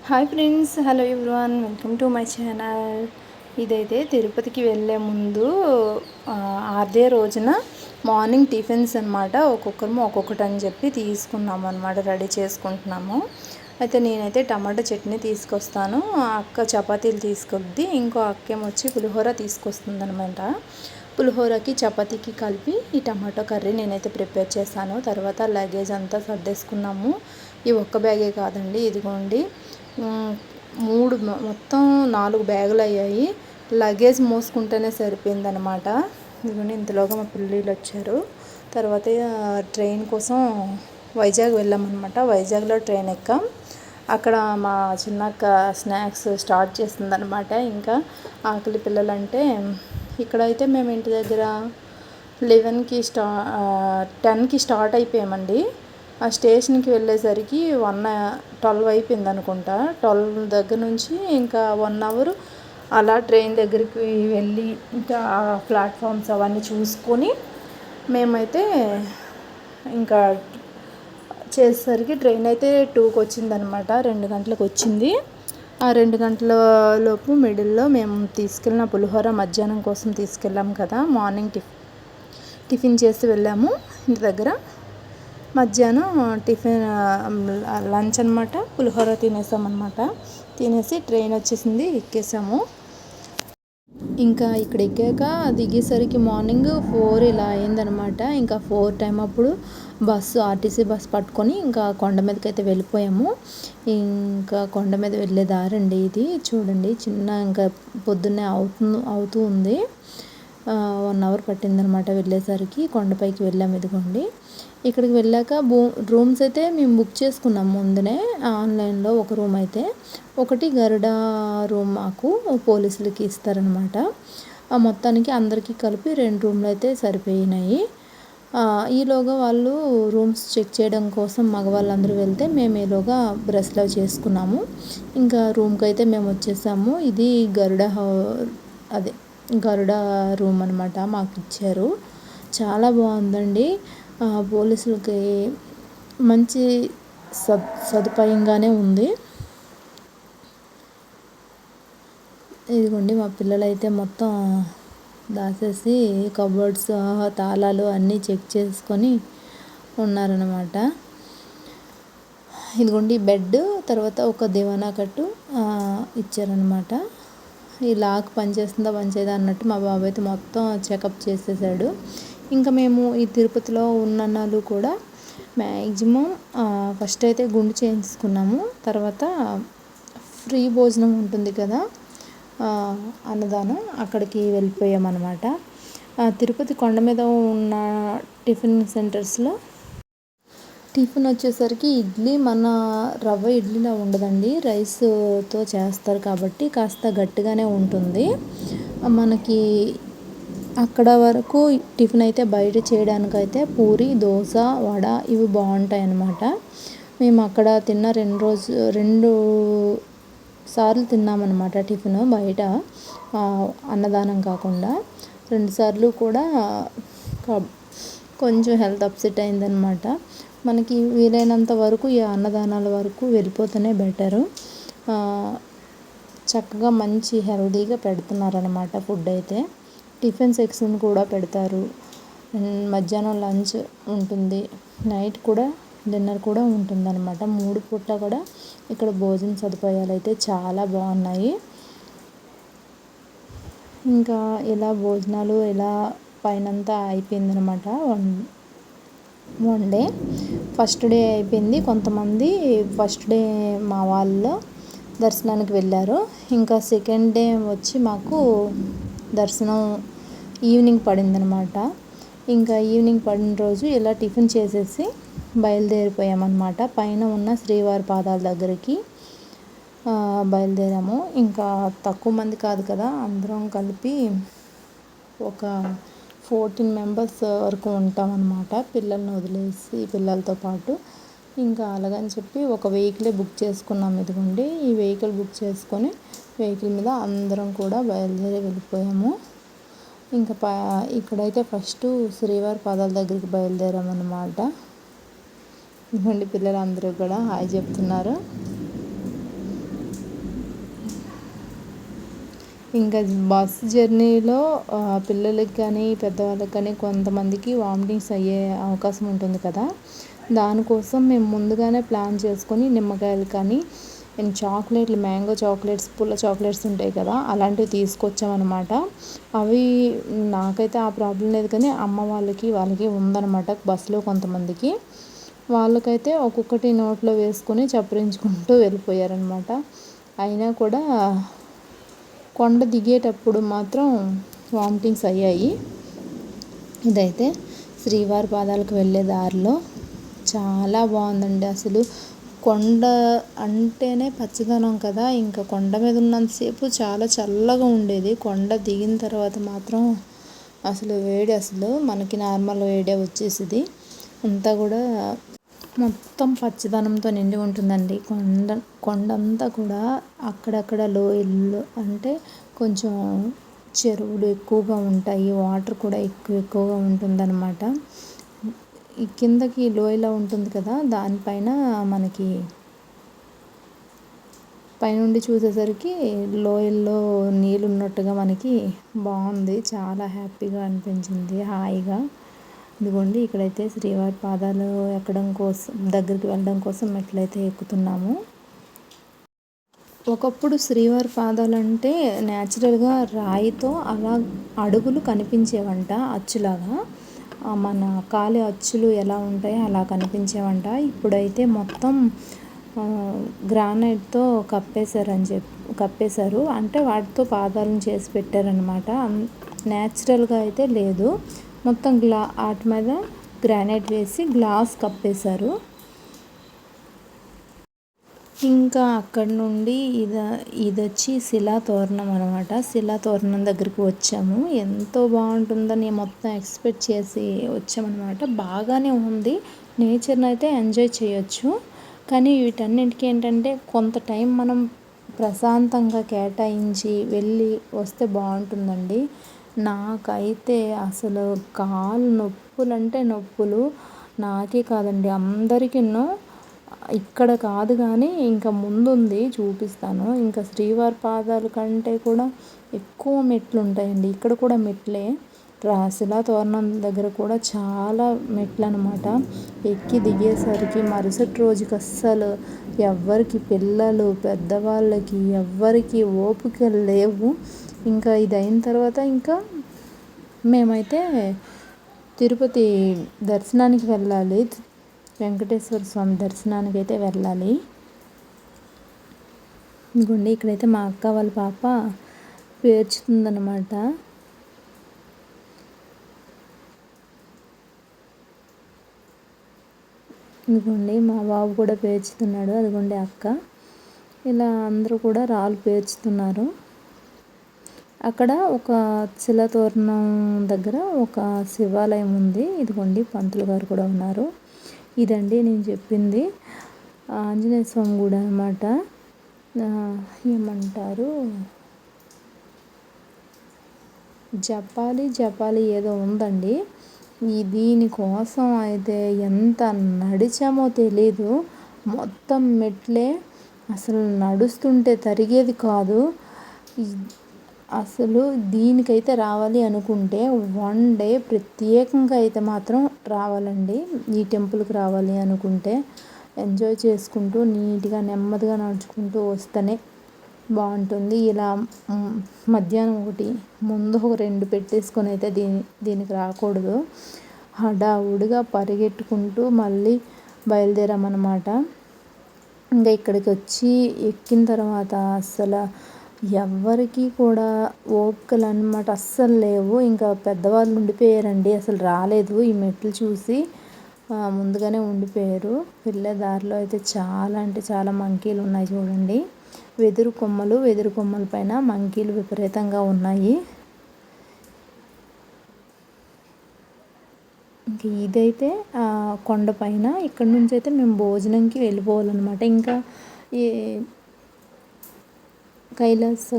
Hi friends, hello everyone, welcome to my channel. ఇదైతే తిరుపతికి వెళ్ళే ముందు అదే రోజున మార్నింగ్ టిఫిన్స్ అనమాట. ఒక్కొక్కరు ఒక్కొక్కటి అని చెప్పి తీసుకున్నాము అనమాట, రెడీ చేసుకుంటున్నాము. అయితే నేనైతే టమాటా చట్నీ తీసుకొస్తాను, అక్క చపాతీలు తీసుకొద్ది, ఇంకో అక్కేమొచ్చి పులిహోర తీసుకొస్తుంది అనమాట. పులిహోరకి చపాతీకి కలిపి ఈ టమాటో కర్రీ నేనైతే ప్రిపేర్ చేశాను. తర్వాత లగేజ్ అంతా సర్దేసుకున్నాము. ఈ ఒక్క బ్యాగే కాదండి, ఇదిగోండి మొత్తం 4 బ్యాగులు అయ్యాయి. లగేజ్ మోసుకుంటేనే సరిపోయిందనమాట. ఇదిగోండి ఇంతలోగా మా పిల్లలు వచ్చారు. తర్వాత ట్రైన్ కోసం వైజాగ్ వెళ్ళామన్నమాట. వైజాగ్లో ట్రైన్ ఎక్కాం. అక్కడ మా చిన్నక్క స్నాక్స్ స్టార్ట్ చేస్తుందనమాట. ఇంకా ఆకలి పిల్లలంటే ఇక్కడైతే మేము ఇంటి దగ్గర 10కి స్టార్ట్ అయిపోయామండి. ఆ స్టేషన్కి వెళ్ళేసరికి 12 అయిపోయింది అనుకుంటా. 12 దగ్గర నుంచి ఇంకా 1 అవర్ అలా ట్రైన్ దగ్గరికి వెళ్ళి ఇంకా ప్లాట్ఫామ్స్ అవన్నీ చూసుకొని మేమైతే ఇంకా చేసేసరికి ట్రైన్ అయితే 2కి వచ్చిందనమాట. 2 గంటలకు వచ్చింది. ఆ 2 గంటల లోపు మిడిల్లో మేము తీసుకెళ్ళిన పులిహోర మధ్యాహ్నం కోసం తీసుకెళ్ళాము కదా. మార్నింగ్ టిఫిన్ చేసి వెళ్ళాము ఇంటి దగ్గర. మధ్యాహ్నం లంచ్ అనమాట, పులిహోర తినేసామన్నమాట. తినేసి ట్రైన్ వచ్చేసింది, ఎక్కేసాము. ఇంకా ఇక్కడ ఎక్కాక దిగేసరికి మార్నింగ్ 4 ఇలా అయిందనమాట. ఇంకా 4 టైం అప్పుడు ఆర్టీసీ బస్సు పట్టుకొని ఇంకా కొండ మీదకి అయితే వెళ్ళిపోయాము. ఇంకా కొండ మీద వెళ్ళే దారండి ఇది. చూడండి, ఇంకా పొద్దున్నే అవుతూ ఉంది. 1 అవర్ పట్టిందనమాట వెళ్ళేసరికి. కొండపైకి వెళ్ళాము. ఇదిగోండి, ఇక్కడికి వెళ్ళాక రూమ్స్ అయితే మేము బుక్ చేసుకున్నాం ముందునే ఆన్లైన్లో. ఒక రూమ్ అయితే ఒకటి గరుడ రూమ్ మాకు పోలీసులకి ఇస్తారనమాట. మొత్తానికి అందరికీ కలిపి 2 రూమ్లు అయితే సరిపోయినాయి. ఈలోగా వాళ్ళు రూమ్స్ చెక్ చేయడం కోసం మగవాళ్ళందరూ వెళ్తే మేము ఈలోగా బ్రష్లో చేసుకున్నాము. ఇంకా రూమ్కి అయితే మేము వచ్చేసాము. ఇది గరుడ రూమ్ అనమాట, మాకు ఇచ్చారు. చాలా బాగుందండి. పోలీసులకి మంచి సదుపాయంగానే ఉంది. ఇదిగోండి, మా పిల్లలైతే మొత్తం దాచేసి కబోర్డ్స్ తాళాలు అన్నీ చెక్ చేసుకొని ఉన్నారనమాట. ఇదిగోండి బెడ్, తర్వాత ఒక దివానా కట్టు ఇచ్చారనమాట. ఈ లాక్ పనిచేస్తుందా పనిచేయదా అన్నట్టు మా బాబు అయితే మొత్తం చెకప్ చేసేసాడు. ఇంకా మేము ఈ తిరుపతిలో ఉన్నన్నాళ్ళు కూడా మ్యాక్సిమం ఫస్ట్ అయితే గుండు చేయించుకున్నాము. తర్వాత ఫ్రీ భోజనం ఉంటుంది కదా, అన్నదానం, అక్కడికి వెళ్ళిపోయామన్నమాట. తిరుపతి కొండ మీద ఉన్న టిఫిన్ సెంటర్స్లో టిఫిన్ వచ్చేసరికి ఇడ్లీ మన రవ్వ ఇడ్లీలా ఉండదండి, రైస్తో చేస్తారు కాబట్టి కాస్త గట్టిగానే ఉంటుంది. మనకి అక్కడ వరకు టిఫిన్ అయితే బయట చేయడానికైతే పూరి, దోశ, వడ ఇవి బాగుంటాయి అన్నమాట. మేము అక్కడ తిన్న 2 సార్లు తిన్నామన్నమాట టిఫిన్ బయట, అన్నదానం కాకుండా. 2 సార్లు కూడా కొంచెం హెల్త్ అప్సెట్ అయిందనమాట. మనకి వీలైనంత వరకు ఈ అన్నదానాల వరకు వెళ్ళిపోతేనే బెటరు. చక్కగా మంచి హెల్తీగా పెడుతున్నారనమాట ఫుడ్ అయితే. టిఫిన్ సెక్షన్ కూడా పెడతారు. మధ్యాహ్నం లంచ్ ఉంటుంది, నైట్ కూడా డిన్నర్ కూడా ఉంటుందన్నమాట. 3 పూట్ల కూడా ఇక్కడ భోజన సదుపాయాలు అయితే చాలా బాగున్నాయి. ఇంకా ఇలా భోజనాలు ఇలా పైనంతా అయిపోయిందనమాట. 1 డే ఫస్ట్ డే అయిపోయింది. కొంతమంది ఫస్ట్ డే మా వాళ్ళు దర్శనానికి వెళ్ళారు. ఇంకా సెకండ్ డే వచ్చి మాకు దర్శనం ఈవినింగ్ పడిందనమాట. ఇంకా ఈవినింగ్ పడిన రోజు ఇలా టిఫిన్ చేసేసి బయలుదేరిపోయామన్నమాట. పైన ఉన్న శ్రీవారి పాదాల దగ్గరికి బయలుదేరాము. ఇంకా తక్కువ మంది కాదు కదా, అందరం కలిపి ఒక 14 మెంబర్స్ వరకు ఉంటామన్నమాట, పిల్లల్ని వదిలేసి పిల్లలతో పాటు. ఇంకా అలాగని చెప్పి ఒక వెహికలే బుక్ చేసుకున్నాం. ఇదిగోండి, ఈ వెహికల్ బుక్ చేసుకొని వెహికల్ మీద అందరం కూడా బయలుదేరి వెళ్ళిపోయాము. ఇంకా ఇక్కడైతే ఫస్ట్ శ్రీవారి పాదాల దగ్గరికి బయలుదేరామన్నమాట. ఇదిగోండి, పిల్లలందరూ కూడా హాయ్ చెప్తున్నారు. ఇంకా బస్ జర్నీలో పిల్లలకి కానీ పెద్దవాళ్ళకి కానీ కొంతమందికి వామిటింగ్స్ అయ్యే అవకాశం ఉంటుంది కదా, దానికోసం మేము ముందుగానే ప్లాన్ చేసుకొని నిమ్మకాయలు కానీ చాక్లెట్లు, మ్యాంగో చాక్లెట్స్, పుల్ల చాక్లెట్స్ ఉంటాయి కదా, అలాంటివి తీసుకొచ్చామన్నమాట. అవి నాకైతే ఆ ప్రాబ్లం లేదు, కానీ అమ్మ వాళ్ళకి ఉందన్నమాట బస్సులో కొంతమందికి. వాళ్ళకైతే ఒక్కొక్కటి నోట్లో వేసుకొని చప్పరించుకుంటూ వెళ్ళిపోయారనమాట. అయినా కూడా కొండ దిగేటప్పుడు మాత్రం వామిటింగ్స్ అయ్యాయి. ఇదైతే శ్రీవారి పాదాలకు వెళ్ళే దారిలో చాలా బాగుందండి. అసలు కొండ అంటేనే పచ్చదనం కదా, ఇంకా కొండ మీద ఉన్నంతసేపు చాలా చల్లగా ఉండేది. కొండ దిగిన తర్వాత మాత్రం అసలు వేడి అసలు మనకి నార్మల్ వేడే వచ్చేసింది. అంతా కూడా మొత్తం పచ్చదనంతో నిండి ఉంటుందండి. కొండంతా కూడా అక్కడక్కడ లోయలు, అంటే కొంచెం చెరువులు ఎక్కువగా ఉంటాయి, వాటర్ కూడా ఎక్కువగా ఉంటుందన్నమాట. ఈ కిందకి లోయలా ఉంటుంది కదా, దానిపైన మనకి పైనుండి చూసేసరికి లోయల్లో నీళ్ళు ఉన్నట్టుగా మనకి బాగుంది. చాలా హ్యాపీగా అనిపించింది, హాయిగా. ఇదిగోండి ఇక్కడైతే శ్రీవారి పాదాలు ఎక్కడం కోసం, దగ్గరికి వెళ్ళడం కోసం మెట్లయితే ఎక్కుతున్నాము. ఒకప్పుడు శ్రీవారి పాదాలంటే న్యాచురల్గా రాయితో అలా అడుగులు కనిపించేవంట, అచ్చులాగా. మన కాలి అచ్చులు ఎలా ఉంటాయో అలా కనిపించేవంట. ఇప్పుడైతే మొత్తం గ్రానైట్తో కప్పేశారు, అంటే వాటితో పాదాలను చేసి పెట్టారనమాట. న్యాచురల్గా అయితే లేదు, మొత్తం వాటి మీద గ్రానైట్ వేసి గ్లాస్ కప్పేశారు. ఇంకా అక్కడ నుండి ఇది వచ్చి శిలాతోరణం అనమాట. శిలాతోరణం దగ్గరికి వచ్చాము. ఎంతో బాగుంటుందని మొత్తం ఎక్స్పెక్ట్ చేసి వచ్చామన్నమాట. బాగానే ఉంది, నేచర్ని అయితే ఎంజాయ్ చేయొచ్చు. కానీ వీటన్నింటికి ఏంటంటే కొంత టైం మనం ప్రశాంతంగా కేటాయించి వెళ్ళి వస్తే బాగుంటుందండి. నాకైతే అసలు కాలు నొప్పులంటే నొప్పులు, నాకే కాదండి అందరికీనూ. ఇక్కడ కాదు కానీ ఇంకా ముందుంది, చూపిస్తాను. ఇంకా శ్రీవారి పాదాల కంటే కూడా ఎక్కువ మెట్లు ఉంటాయండి. ఇక్కడ కూడా మెట్లే, శిలాతోరణం దగ్గర కూడా చాలా మెట్లు అనమాట. ఎక్కి దిగేసరికి మరుసటి రోజుకి అస్సలు ఎవ్వరికి, పిల్లలు పెద్దవాళ్ళకి ఎవ్వరికి ఓపిక లేవు. ఇంకా ఇది అయిన తర్వాత ఇంకా మేమైతే తిరుపతి దర్శనానికి వెళ్ళాలి, వెంకటేశ్వర స్వామి దర్శనానికి అయితే వెళ్ళాలి. ఇంకోండి ఇక్కడైతే మా అక్క వాళ్ళ పాప పేర్చుతుందన్నమాట. ఇదిగోండి మా బాబు కూడా పేర్చుతున్నాడు. అదిగోండి అక్క, ఇలా అందరూ కూడా రాళ్ళు పేర్చుతున్నారు. అక్కడ ఒక శిలాతోరణం దగ్గర ఒక శివాలయం ఉంది. ఇదిగోండి పంతులు గారు కూడా ఉన్నారు. ఇదండి నేను చెప్పింది ఆంజనేయ స్వామి గుడి అనమాట. ఏమంటారు, జపాలి ఏదో ఉందండి. దీనికోసం అయితే ఎంత నడిచామో తెలీదు, మొత్తం మెట్లే, అసలు నడుస్తుంటే తరిగేది కాదు. అసలు దీనికైతే రావాలి అనుకుంటే 1 డే ప్రత్యేకంగా అయితే మాత్రం రావాలండి. ఈ టెంపుల్కి రావాలి అనుకుంటే ఎంజాయ్ చేసుకుంటూ నీట్గా నెమ్మదిగా నడుచుకుంటూ వస్తేనే బాగుంటుంది. ఇలా మధ్యాహ్నం ఒకటి ముందు ఒక 2 పెట్టేసుకొని అయితే దీనికి రాకూడదు. హడావుడిగా పరిగెట్టుకుంటూ మళ్ళీ బయలుదేరామన్నమాట. ఇంకా ఇక్కడికి వచ్చి ఎక్కిన తర్వాత అస్సలు ఎవ్వరికి కూడా ఓపికలు అన్నమాట అస్సలు లేవు. ఇంకా పెద్దవాళ్ళు ఉండిపోయారండి, అసలు రాలేదు. ఈ మెట్లు చూసి ముందుగానే ఉండిపోయారు. వెళ్ళే దారిలో అయితే చాలా అంటే చాలా మంకీలు ఉన్నాయి చూడండి. వెదురు కొమ్మల పైన మంకీలు విపరీతంగా ఉన్నాయి. ఇంక ఇదైతే కొండపైన, ఇక్కడ నుంచి అయితే మేము భోజనంకి వెళ్ళిపోవాలన్నమాట. ఇంకా ఈ కైలాస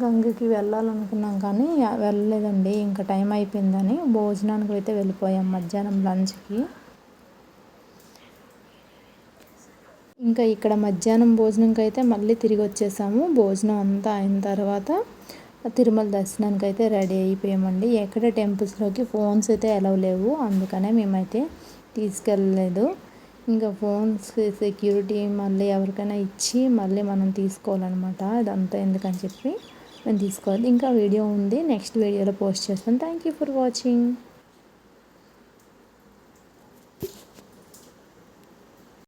గంగకి వెళ్ళాలనుకున్నాం కానీ వెళ్ళలేదండి, ఇంకా టైం అయిపోయిందని. భోజనానికి అయితే వెళ్ళిపోయాం మధ్యాహ్నం లంచ్కి. ఇంకా ఇక్కడ మధ్యాహ్నం భోజనంకి అయితే మళ్ళీ తిరిగి వచ్చేసాము. భోజనం అంతా అయిన తర్వాత తిరుమల దర్శనానికి అయితే రెడీ అయిపోయామండి. ఎక్కడ టెంపుల్స్లోకి ఫోన్స్ అయితే అలౌ లేవు, అందుకనే మేమైతే తీసుకెళ్ళలేదు. ఇంకా ఫోన్స్ సెక్యూరిటీ మళ్ళీ ఎవరికైనా ఇచ్చి మళ్ళీ మనం తీసుకోవాలన్నమాట. అదంతా ఎందుకని చెప్పి మేము తీసుకోవాలి. ఇంకా వీడియో ఉంది, నెక్స్ట్ వీడియోలో పోస్ట్ చేస్తాను. Thank you for watching.